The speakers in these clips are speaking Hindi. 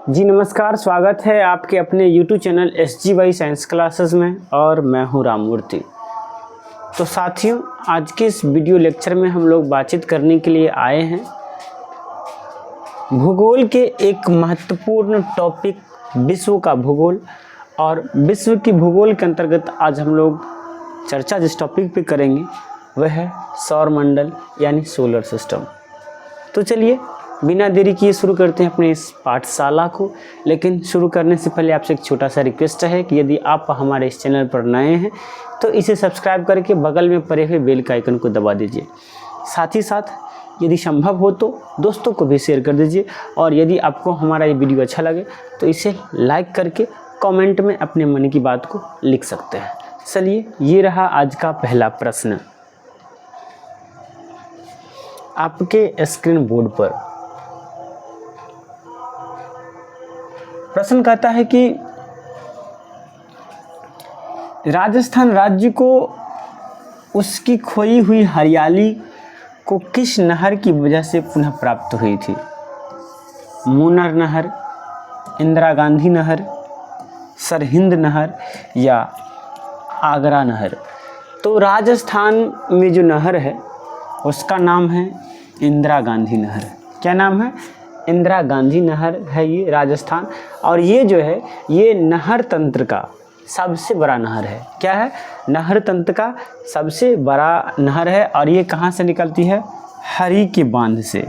जी नमस्कार, स्वागत है आपके अपने YouTube channel SGY science classes में और मैं हूं राममूर्ति। तो साथियों, आज के इस वीडियो लेक्चर में हम लोग बातचीत करने के लिए आए हैं भूगोल के एक महत्वपूर्ण टॉपिक विश्व का भूगोल। और विश्व की भूगोल के अंतर्गत आज हम लोग चर्चा जिस टॉपिक पे करेंगे वह है सौरमंडल यानी सोलर सिस्टम। तो चलिए बिना देरी किए शुरू करते हैं अपने इस पाठशाला को। लेकिन शुरू करने से पहले आपसे एक छोटा सा रिक्वेस्ट है कि यदि आप हमारे इस चैनल पर नए हैं तो इसे सब्सक्राइब करके बगल में पड़े हुए बेल का आइकन को दबा दीजिए। साथ ही साथ यदि संभव हो तो दोस्तों को भी शेयर कर दीजिए। और यदि आपको हमारा ये वीडियो अच्छा लगे तो इसे लाइक करके कमेंट में अपने मन की बात को लिख सकते हैं। चलिए, ये रहा आज का पहला प्रश्न आपके स्क्रीन बोर्ड पर। प्रश्न कहता है कि राजस्थान राज्य को उसकी खोई हुई हरियाली को किस नहर की वजह से पुनः प्राप्त हुई थी? मूनर नहर, इंदिरा गांधी नहर, सरहिंद नहर या आगरा नहर? तो राजस्थान में जो नहर है उसका नाम है इंदिरा गांधी नहर। क्या नाम है? इंदिरा गांधी नहर है ये राजस्थान। और ये जो है ये नहर तंत्र का सबसे बड़ा नहर है। क्या है? नहर तंत्र का सबसे बड़ा नहर है। और ये कहाँ से निकलती है? हरी के बांध से।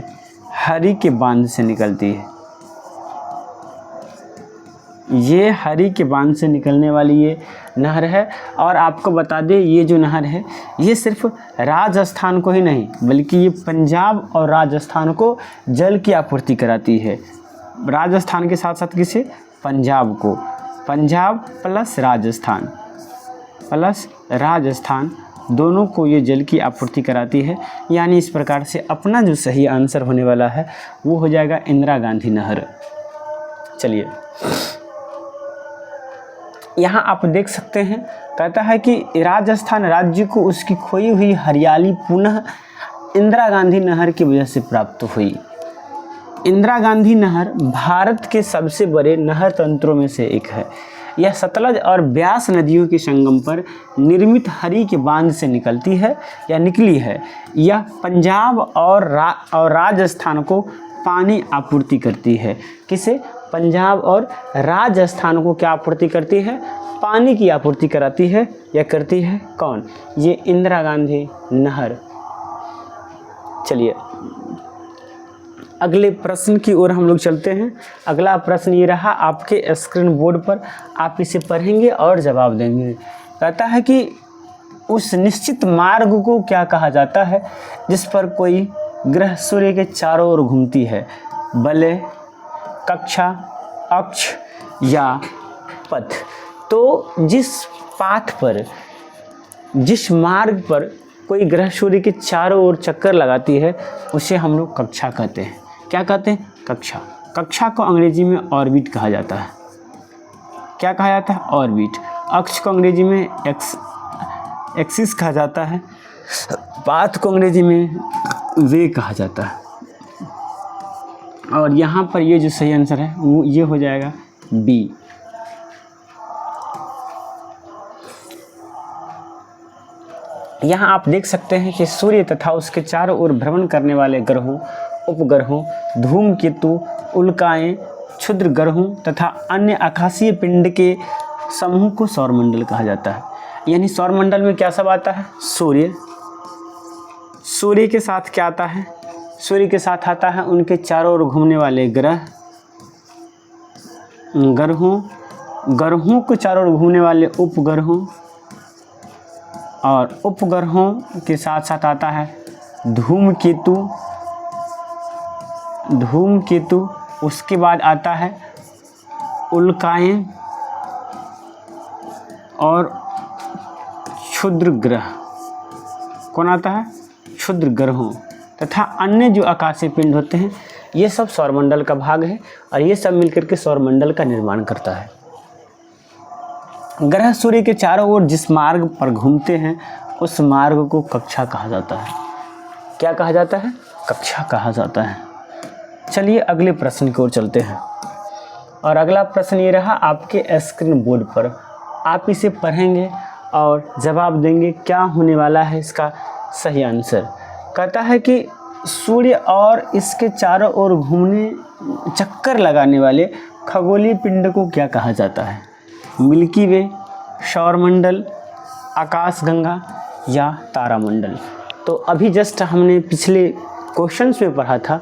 हरी के बांध से निकलती है। ये हरी के बांध से निकलने वाली ये नहर है। और आपको बता दें ये जो नहर है ये सिर्फ राजस्थान को ही नहीं बल्कि ये पंजाब और राजस्थान को जल की आपूर्ति कराती है। राजस्थान के साथ साथ किसे? पंजाब को। पंजाब प्लस राजस्थान दोनों को ये जल की आपूर्ति कराती है। यानी इस प्रकार से अपना जो सही आंसर होने वाला है वो हो जाएगा इंदिरा गांधी नहर। चलिए, यहाँ आप देख सकते हैं कहता है कि राजस्थान राज्य को उसकी खोई हुई हरियाली पुनः इंदिरा गांधी नहर की वजह से प्राप्त हुई। इंदिरा गांधी नहर भारत के सबसे बड़े नहर तंत्रों में से एक है। यह सतलज और ब्यास नदियों के संगम पर निर्मित हरी के बांध से निकलती है या निकली है। यह पंजाब और राजस्थान को पानी आपूर्ति करती है। किसे? पंजाब और राजस्थान को क्या आपूर्ति करती है? पानी की आपूर्ति कराती है या करती है कौन? ये इंदिरा गांधी नहर। चलिए अगले प्रश्न की ओर हम लोग चलते हैं। अगला प्रश्न ये रहा आपके स्क्रीन बोर्ड पर। आप इसे पढ़ेंगे और जवाब देंगे। कहता है कि उस निश्चित मार्ग को क्या कहा जाता है जिस पर कोई ग्रह सूर्य के चारों ओर घूमती है? बले, कक्षा, अक्ष या पथ? तो जिस पाथ पर, जिस मार्ग पर कोई ग्रह सूर्य के चारों ओर चक्कर लगाती है उसे हम लोग कक्षा कहते हैं। क्या कहते हैं? कक्षा। कक्षा को अंग्रेजी में ऑर्बिट कहा जाता है। क्या कहा जाता है? ऑर्बिट। अक्ष को अंग्रेजी में एक्सिस कहा जाता है। पाथ को अंग्रेजी में वे कहा जाता है। और यहाँ पर ये जो सही आंसर है वो ये हो जाएगा बी। यहाँ आप देख सकते हैं कि सूर्य तथा उसके चारों ओर भ्रमण करने वाले ग्रहों, उपग्रहों, धूमकेतु, उल्काएं, क्षुद्र ग्रहों तथा अन्य आकाशीय पिंड के समूह को सौरमंडल कहा जाता है। यानी सौरमंडल में क्या सब आता है? सूर्य। सूर्य के साथ क्या आता है? सूर्य के साथ आता है उनके चारों ओर घूमने वाले ग्रहों को चारों ओर घूमने वाले उपग्रहों, और उपग्रहों के साथ साथ आता है धूमकेतु। उसके बाद आता है उल्काएं और क्षुद्र ग्रह। कौन आता है? क्षुद्र ग्रहों तथा अन्य जो आकाशीय पिंड होते हैं ये सब सौरमंडल का भाग है। और ये सब मिलकर के सौरमंडल का निर्माण करता है। ग्रह सूर्य के चारों ओर जिस मार्ग पर घूमते हैं उस मार्ग को कक्षा कहा जाता है। क्या कहा जाता है? कक्षा कहा जाता है। चलिए अगले प्रश्न की ओर चलते हैं। और अगला प्रश्न ये रहा आपके स्क्रीन बोर्ड पर, आप इसे पढ़ेंगे और जवाब देंगे क्या होने वाला है इसका सही आंसर। कहता है कि सूर्य और इसके चारों ओर घूमने चक्कर लगाने वाले खगोलीय पिंड को क्या कहा जाता है? मिल्की वे, सौरमंडल, आकाशगंगा या तारामंडल। तो अभी जस्ट हमने पिछले क्वेश्चंस में पढ़ा था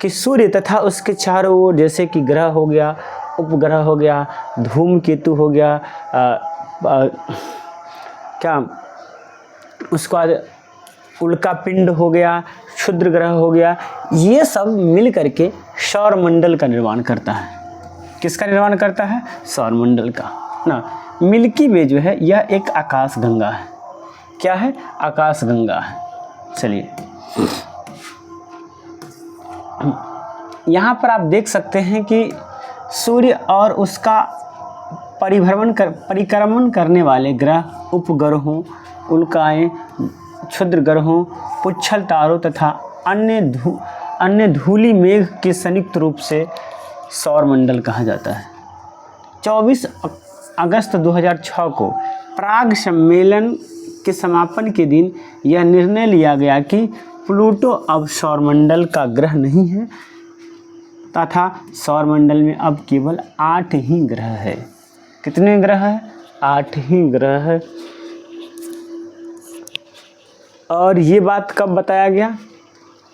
कि सूर्य तथा उसके चारों ओर जैसे कि ग्रह हो गया, उपग्रह हो गया, धूमकेतु हो गया, क्या उसके बाद उल्का पिंड हो गया, क्षुद्र ग्रह हो गया, ये सब मिल करके सौरमंडल का निर्माण करता है। किसका निर्माण करता है? सौरमंडल का ना। मिल्की वे जो है यह एक आकाशगंगा है। क्या है? आकाशगंगा है। चलिए यहाँ पर आप देख सकते हैं कि सूर्य और उसका परिक्रमण करने वाले ग्रह, उपग्रहों, उल्काएं, क्षुद्र ग्रहों, पुच्छल तारों तथा अन्य धूली मेघ के संयुक्त रूप से सौरमंडल कहा जाता है। 24 अगस्त 2006 को प्राग सम्मेलन के समापन के दिन यह निर्णय लिया गया कि प्लूटो अब सौरमंडल का ग्रह नहीं है तथा सौरमंडल में अब केवल 8 ही ग्रह है। कितने ग्रह है? 8 ही ग्रह है। और ये बात कब बताया गया?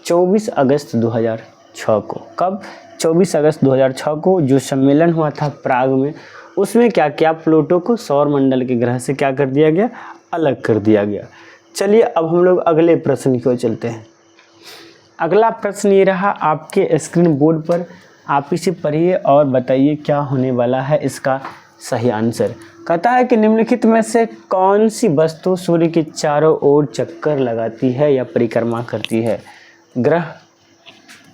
24 अगस्त 2006 को। कब? 24 अगस्त 2006 को जो सम्मेलन हुआ था प्राग में, उसमें क्या किया? प्लूटो को सौरमंडल के ग्रह से क्या कर दिया गया? अलग कर दिया गया। चलिए अब हम लोग अगले प्रश्न की ओर चलते हैं। अगला प्रश्न ये रहा आपके स्क्रीन बोर्ड पर, आप इसे पढ़िए और बताइए क्या होने वाला है इसका सही आंसर। कहता है कि निम्नलिखित में से कौन सी वस्तु सूर्य के चारों ओर चक्कर लगाती है या परिक्रमा करती है? ग्रह,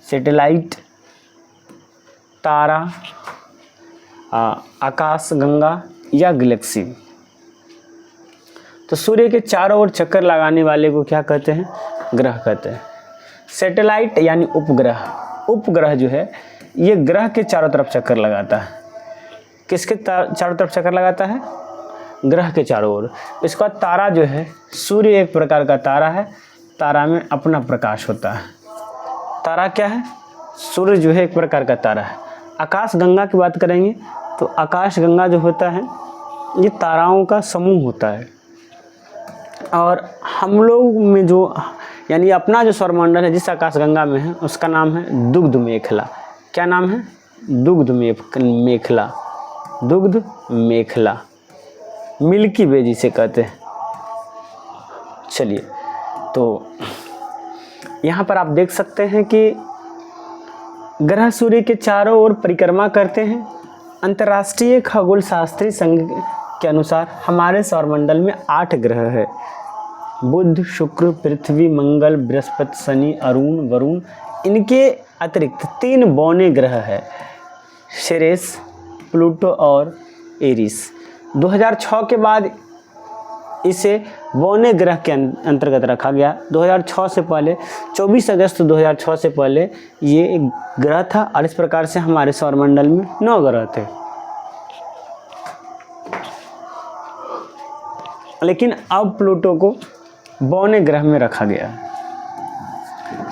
सैटेलाइट, तारा, आकाशगंगा या गैलेक्सी। तो सूर्य के चारों ओर चक्कर लगाने वाले को क्या कहते हैं? ग्रह कहते हैं। सैटेलाइट यानी उपग्रह, उपग्रह जो है ये ग्रह के चारों तरफ चक्कर लगाता है। किसके चारों तरफ चक्कर लगाता है? ग्रह के चारों ओर। इसके बाद तारा जो है, सूर्य एक प्रकार का तारा है, तारा में अपना प्रकाश होता है। तारा क्या है? सूर्य जो है एक प्रकार का तारा है। आकाशगंगा की बात करेंगे तो आकाशगंगा जो होता है ये ताराओं का समूह होता है। और हम लोग में जो यानी अपना जो सौरमंडल है जिस आकाशगंगा में है उसका नाम है दुग्ध मेखला। क्या नाम है? दुग्ध मेखला। दुग्ध मेखला, मिल्की वे जिसे कहते हैं। चलिए तो यहाँ पर आप देख सकते हैं कि ग्रह सूर्य के चारों ओर परिक्रमा करते हैं। अंतर्राष्ट्रीय खगोल शास्त्री संघ के अनुसार हमारे सौरमंडल में 8 ग्रह है। बुध, शुक्र, पृथ्वी, मंगल, बृहस्पति, शनि, अरुण, वरुण। इनके अतिरिक्त 3 बौने ग्रह है, सेरेस, प्लूटो और एरिस। 2006 के बाद इसे बौने ग्रह के अंतर्गत रखा गया। 2006 से पहले 24 अगस्त 2006 से पहले ये एक ग्रह था और इस प्रकार से हमारे सौरमंडल में 9 ग्रह थे। लेकिन अब प्लूटो को बौने ग्रह में रखा गया।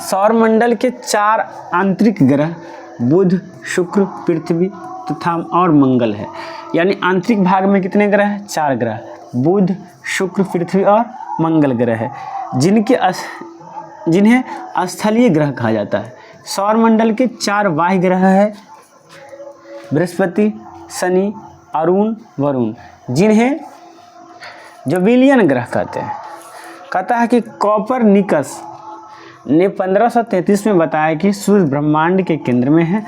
सौरमंडल के 4 आंतरिक ग्रह बुध, शुक्र, पृथ्वी तथा और मंगल है। यानी आंतरिक भाग में कितने ग्रह हैं? 4 ग्रह, बुध, शुक्र, पृथ्वी और मंगल ग्रह है, जिन्हें स्थलीय ग्रह कहा जाता है। सौरमंडल के 4 बाह्य ग्रह है, बृहस्पति, शनि, अरुण, वरुण, जिन्हें जोविलियन ग्रह कहते हैं। कहता है कि कोपरनिकस ने 1533 में बताया कि सूर्य ब्रह्मांड के केंद्र में है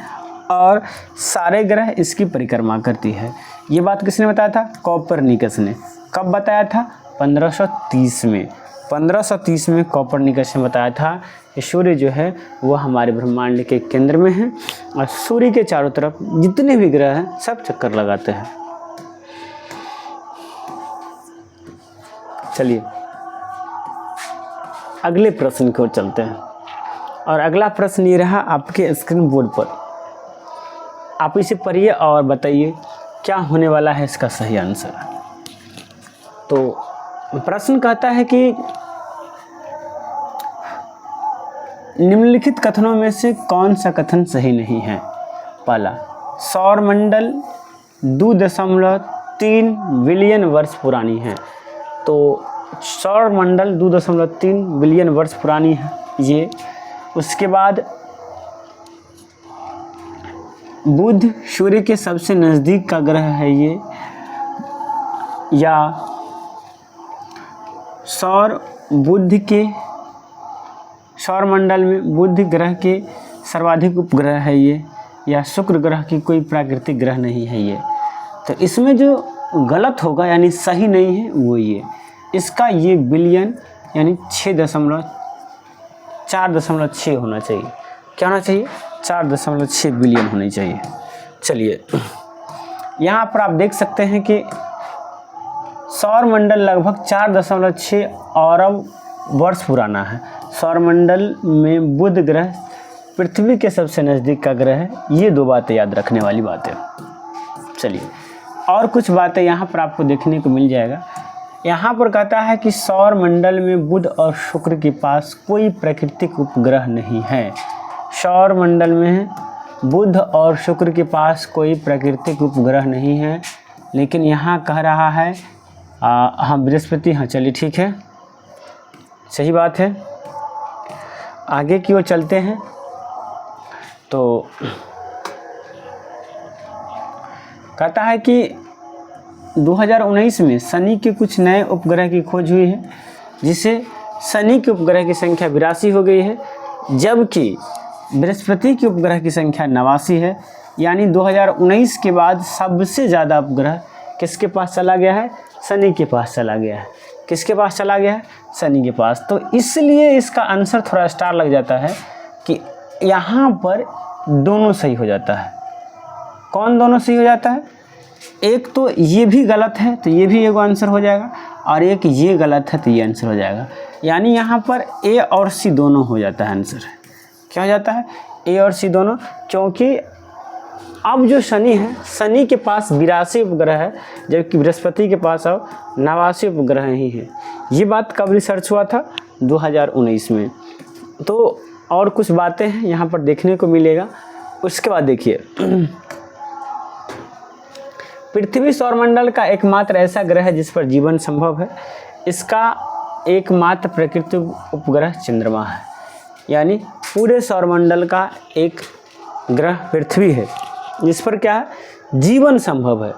और सारे ग्रह इसकी परिक्रमा करती है। ये बात किसने बताया था? कोपरनिकस ने। कब बताया था? 1530 में। 1530 में कोपरनिकस ने बताया था कि सूर्य जो है वो हमारे ब्रह्मांड के केंद्र में है और सूर्य के चारों तरफ जितने भी ग्रह हैं सब चक्कर लगाते हैं। चलिए अगले प्रश्न की ओर चलते हैं और अगला प्रश्न ये रहा आपके स्क्रीन बोर्ड पर। आप इसे पढ़िए और बताइए क्या होने वाला है इसका सही आंसर। तो प्रश्न कहता है कि निम्नलिखित कथनों में से कौन सा कथन सही नहीं है। पहला, सौरमंडल 2.3 बिलियन वर्ष पुरानी है। तो सौरमंडल 2.3 बिलियन वर्ष पुरानी है ये। उसके बाद बुध सूर्य के सबसे नज़दीक का ग्रह है ये, या सौरमंडल में बुध ग्रह के सर्वाधिक उपग्रह है ये, या शुक्र ग्रह की कोई प्राकृतिक ग्रह नहीं है ये। तो इसमें जो गलत होगा यानी सही नहीं है वो ये, इसका ये बिलियन यानी 4.6 होना चाहिए। क्या होना चाहिए? 4.6 बिलियन होनी चाहिए। चलिए, यहाँ पर आप देख सकते हैं कि सौरमंडल लगभग 4.6 अरब वर्ष पुराना है। सौरमंडल में बुध ग्रह पृथ्वी के सबसे नज़दीक का ग्रह है। ये 2 बातें याद रखने वाली बात है। चलिए, और कुछ बातें यहाँ पर आपको देखने को मिल जाएगा। यहाँ पर कहता है कि सौरमंडल में बुध और शुक्र के पास कोई प्राकृतिक उपग्रह नहीं है। सौरमंडल में बुध और शुक्र के पास कोई प्राकृतिक उपग्रह नहीं है, लेकिन यहाँ कह रहा है हाँ बृहस्पति। हाँ चलिए ठीक है, सही बात है। आगे की ओर चलते हैं। तो कहता है कि 2019 में शनि के कुछ नए उपग्रह की खोज हुई है, जिससे शनि के उपग्रह की संख्या 82 हो गई है, जबकि बृहस्पति के उपग्रह की संख्या 89 है। यानी 2019 के बाद सबसे ज़्यादा उपग्रह किसके पास चला गया है? शनि के पास चला गया है। किसके पास चला गया है? शनि के पास। तो इसलिए इसका आंसर थोड़ा स्टार लग जाता है कि यहाँ पर दोनों सही हो जाता है। कौन दोनों सही हो जाता है? एक तो ये भी गलत है तो ये भी एक आंसर हो जाएगा, और एक ये गलत है तो ये आंसर हो जाएगा। यानी यहाँ पर ए और सी दोनों हो जाता है आंसर। क्या हो जाता है? ए और सी दोनों, क्योंकि अब जो शनि है, शनि के पास 82 उपग्रह है, जबकि बृहस्पति के पास अब 89 उपग्रह ही हैं। ये बात कब रिसर्च हुआ था? 2019 में। तो और कुछ बातें हैं यहाँ पर देखने को मिलेगा। उसके बाद देखिए, पृथ्वी सौरमंडल का एकमात्र ऐसा ग्रह है जिस पर जीवन संभव है। इसका एकमात्र प्राकृतिक उपग्रह चंद्रमा है। यानी पूरे सौरमंडल का एक ग्रह पृथ्वी है जिस पर क्या है? जीवन संभव है,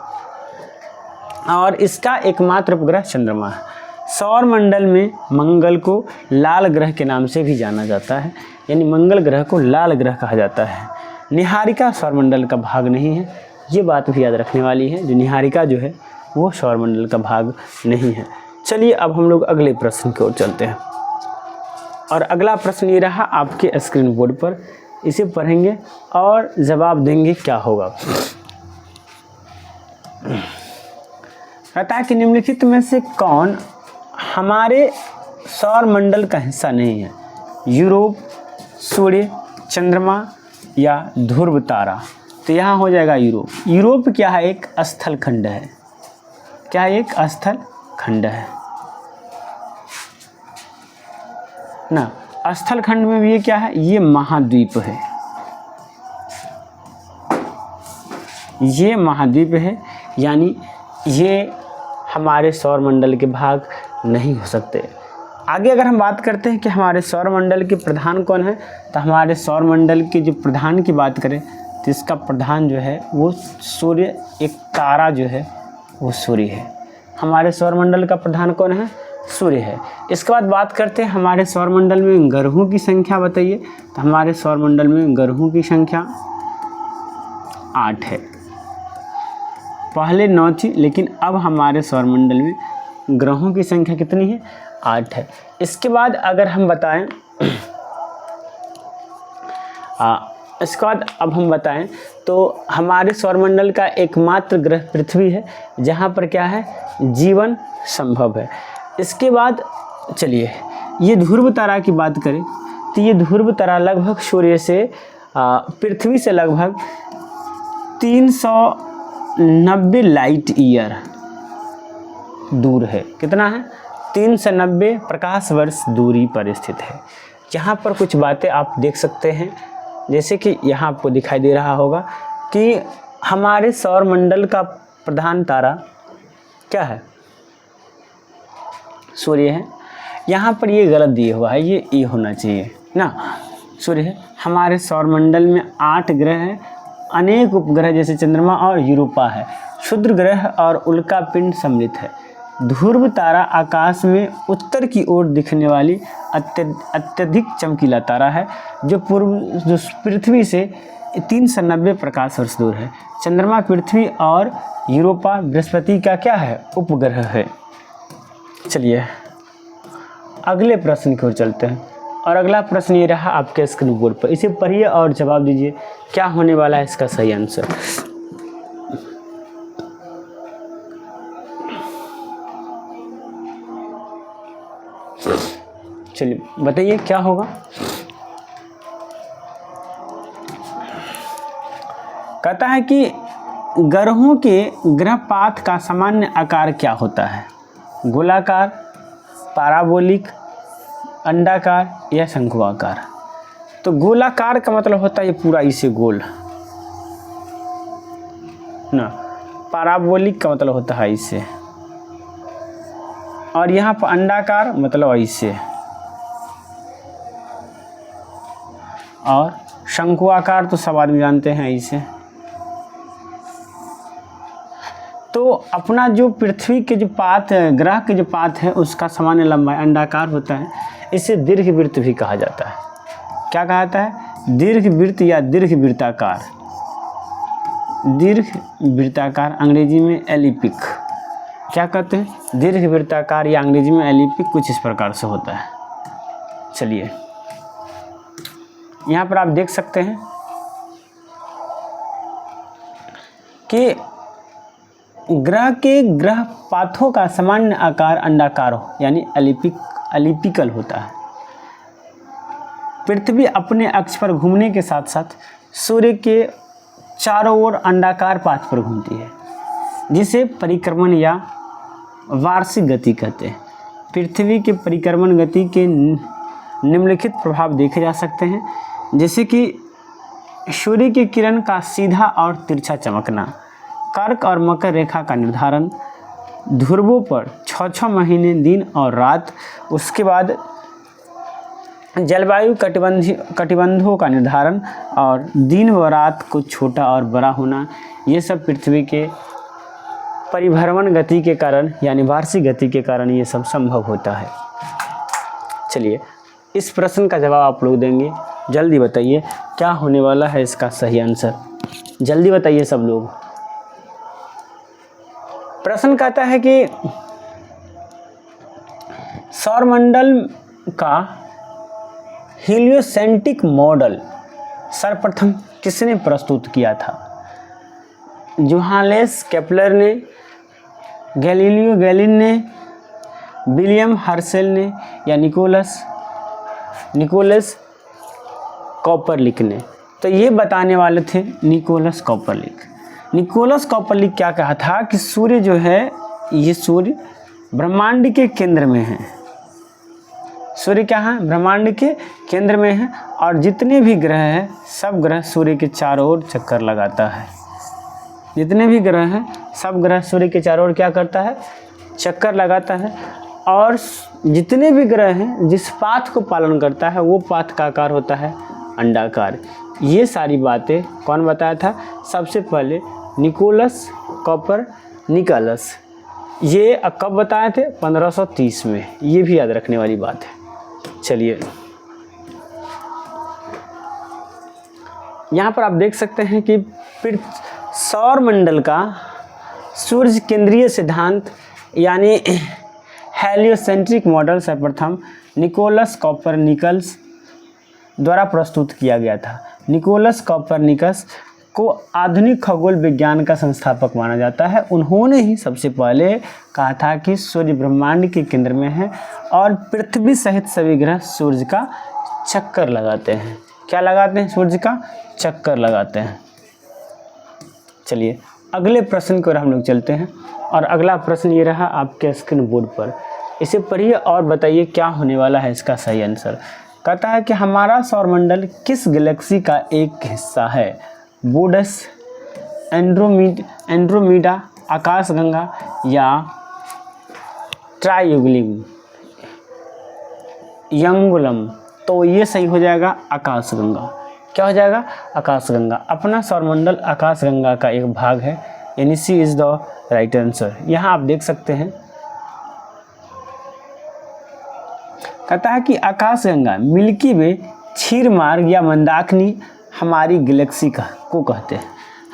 और इसका एकमात्र उपग्रह चंद्रमा है। सौरमंडल में मंगल को लाल ग्रह के नाम से भी जाना जाता है, यानी मंगल ग्रह को लाल ग्रह कहा जाता है। निहारिका सौरमंडल का भाग नहीं है, ये बात भी याद रखने वाली है। जो निहारिका जो है वो सौरमंडल का भाग नहीं है। चलिए, अब हम लोग अगले प्रश्न की ओर चलते हैं, और अगला प्रश्न ये रहा आपके स्क्रीन बोर्ड पर। इसे पढ़ेंगे और जवाब देंगे क्या होगा। कहता है कि निम्नलिखित में से कौन हमारे सौरमंडल का हिस्सा नहीं है? यूरोप, सूर्य, चंद्रमा या ध्रुव तारा। तो यहाँ हो जाएगा यूरोप। यूरोप क्या है? एक स्थल खंड है। क्या है? एक स्थल खंड है ना। स्थल खंड में भी ये क्या है? ये महाद्वीप है। ये महाद्वीप है, यानी ये हमारे सौरमंडल के भाग नहीं हो सकते। आगे अगर हम बात करते हैं कि हमारे सौरमंडल के प्रधान कौन है, तो हमारे सौरमंडल के जो प्रधान की बात करें तो इसका प्रधान जो है वो सूर्य, एक तारा जो है वो सूर्य है। हमारे सौरमंडल का प्रधान कौन है? सूर्य है। इसके बाद बात करते हैं हमारे सौरमंडल में ग्रहों की संख्या बताइए। तो हमारे सौरमंडल में ग्रहों की संख्या 8 है। पहले 9 थी, लेकिन अब हमारे सौरमंडल में ग्रहों की संख्या कितनी है? 8 है। इसके बाद अगर हम बताएं इसके बाद अब हम बताएं तो हमारे सौरमंडल का एकमात्र ग्रह पृथ्वी है, जहाँ पर क्या है? जीवन संभव है। इसके बाद चलिए, ये ध्रुव तारा की बात करें तो ये ध्रुव तारा लगभग सूर्य से पृथ्वी से लगभग 390 लाइट ईयर दूर है। कितना है? 390 प्रकाश वर्ष दूरी पर स्थित है। यहाँ पर कुछ बातें आप देख सकते हैं, जैसे कि यहाँ आपको दिखाई दे रहा होगा कि हमारे सौर मंडल का प्रधान तारा क्या है? सूर्य है। यहाँ पर ये गलत दिया हुआ है, ये होना चाहिए ना, सूर्य है। हमारे सौर मंडल में 8 ग्रह हैं, अनेक उपग्रह जैसे चंद्रमा और यूरोपा है। क्षुद्र ग्रह और उल्का पिंड सम्मिलित है। ध्रुव तारा आकाश में उत्तर की ओर दिखने वाली अत्यधिक चमकीला तारा है, जो पृथ्वी से 390 प्रकाश वर्ष दूर है। चंद्रमा पृथ्वी और यूरोपा बृहस्पति का क्या है? उपग्रह है। चलिए अगले प्रश्न की ओर चलते हैं, और अगला प्रश्न ये रहा आपके स्क्रीन बोर्ड पर। इसे पढ़िए और जवाब दीजिए, क्या होने वाला है इसका सही आंसर। चलिए बताइए क्या होगा। कहता है कि ग्रहों के ग्रहपाथ का सामान्य आकार क्या होता है? गोलाकार, पैराबोलिक, अंडाकार या शंकुआकार। तो गोलाकार का मतलब होता है ये पूरा इसे गोल ना, पैराबोलिक का मतलब होता है इसे, और यहाँ पर अंडाकार मतलब ऐसे, और शंकुआकार तो सब आदमी जानते हैं ऐसे। तो अपना जो पृथ्वी के जो पाथ है, ग्रह के जो पाथ है, उसका सामान्य लंबाई अंडाकार होता है। इसे दीर्घवृत्त भी कहा जाता है। क्या कहा जाता है? दीर्घवृत्त या दीर्घवृत्ताकार। दीर्घवृत्ताकार अंग्रेजी में एलिप्टिक। क्या कहते हैं? दीर्घवृत्ताकार या अंग्रेजी में एलिप्टिक कुछ इस प्रकार से होता है। चलिए यहाँ पर आप देख सकते हैं कि ग्रह के ग्रह पाथों का सामान्य आकार अंडाकार हो, यानी एलिप्टिकल होता है। पृथ्वी अपने अक्ष पर घूमने के साथ साथ सूर्य के चारों ओर अंडाकार पाथ पर घूमती है, जिसे परिक्रमण या वार्षिक गति कहते हैं। पृथ्वी के परिक्रमण गति के निम्नलिखित प्रभाव देखे जा सकते हैं, जैसे कि सूर्य की किरण का सीधा और तिरछा चमकना, कर्क और मकर रेखा का निर्धारण, ध्रुवों पर 6-6 महीने दिन और रात, उसके बाद जलवायु कटिबंधों का निर्धारण, और दिन व रात को छोटा और बड़ा होना, ये सब पृथ्वी के परिभ्रमण गति के कारण यानी वार्षिक गति के कारण ये सब संभव होता है। चलिए इस प्रश्न का जवाब आप लोग देंगे, जल्दी बताइए क्या होने वाला है इसका सही आंसर। जल्दी बताइए सब लोग। प्रश्न कहता है कि सौरमंडल का हीलियोसेंट्रिक मॉडल सर्वप्रथम किसने प्रस्तुत किया था? जोहानेस केपलर ने, गैलीलियो गैलीली ने, विलियम हर्शेल ने, या निकोलस कॉपरनिकस ने। तो ये बताने वाले थे निकोलस कॉपरनिकस। निकोलस कॉपरनिकस क्या कहा था कि सूर्य जो है, ये सूर्य ब्रह्मांड के केंद्र में है। सूर्य क्या है? ब्रह्मांड के केंद्र में है, और जितने भी ग्रह हैं सब ग्रह सूर्य के चारों ओर चक्कर लगाता है। जितने भी ग्रह हैं सब ग्रह सूर्य के चारों ओर क्या करता है? चक्कर लगाता है। और जितने भी ग्रह हैं जिस पाथ को पालन करता है वो पाथ का आकार होता है अंडाकार। ये सारी बातें कौन बताया था? सबसे पहले निकोलस कॉपरनिकस। ये कब बताए थे? 1530 में। ये भी याद रखने वाली बात है। चलिए यहाँ पर आप देख सकते हैं कि सौर मंडल का सूर्य केंद्रीय सिद्धांत यानी हेलियोसेंट्रिक मॉडल सर्वप्रथम निकोलस कॉपरनिकस द्वारा प्रस्तुत किया गया था। निकोलस कॉपरनिकस को आधुनिक खगोल विज्ञान का संस्थापक माना जाता है। उन्होंने ही सबसे पहले कहा था कि सूर्य ब्रह्मांड के केंद्र में है और पृथ्वी सहित सभी ग्रह सूर्य का चक्कर लगाते हैं। क्या लगाते हैं? सूर्य का चक्कर लगाते हैं। चलिए अगले प्रश्न की ओर हम लोग चलते हैं और अगला प्रश्न ये रहा आपके स्क्रीन बोर्ड पर। इसे पढ़िए और बताइए क्या होने वाला है इसका सही आंसर। कहता है कि हमारा सौरमंडल किस गैलेक्सी का एक हिस्सा है? बोडस, एंड्रोमीडा, आकाशगंगा या ट्राइएंगुलम। तो ये सही हो जाएगा आकाशगंगा। क्या हो जाएगा? आकाशगंगा। अपना सौरमंडल आकाशगंगा का एक भाग है, यानी सी इज़ द राइट आंसर। यहाँ आप देख सकते हैं, कहता है कि आकाशगंगा, मिल्की वे, क्षीर मार्ग या मंदाकिनी हमारी गैलेक्सी को कहते हैं।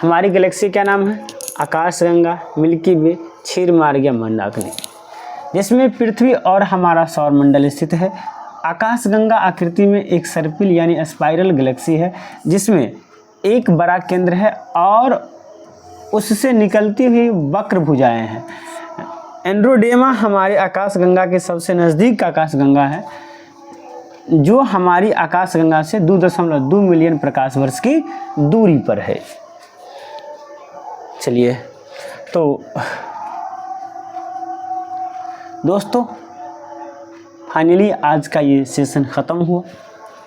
हमारी गैलेक्सी क्या नाम है? आकाशगंगा, मिल्की वे, क्षीर मार्ग या मंदाकिनी, जिसमें पृथ्वी और हमारा सौरमंडल स्थित है। आकाशगंगा आकृति में एक सर्पिल यानी स्पाइरल गैलेक्सी है, जिसमें एक बड़ा केंद्र है और उससे निकलती हुई वक्र भुजाएं हैं। एंड्रोमेडा हमारे आकाशगंगा के सबसे नज़दीक आकाशगंगा है, जो हमारी आकाशगंगा से 2.2 मिलियन प्रकाश वर्ष की दूरी पर है। चलिए, तो दोस्तों फाइनली आज का ये सेशन ख़त्म हुआ।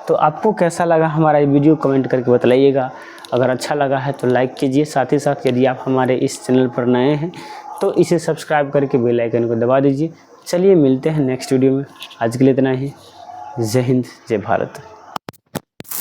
तो आपको कैसा लगा हमारा ये वीडियो कमेंट करके बताइएगा। अगर अच्छा लगा है तो लाइक कीजिए, साथ ही साथ यदि आप हमारे इस चैनल पर नए हैं तो इसे सब्सक्राइब करके बेल आइकन को दबा दीजिए। चलिए मिलते हैं नेक्स्ट वीडियो में। आज के लिए इतना ही। जय हिंद, जय भारत।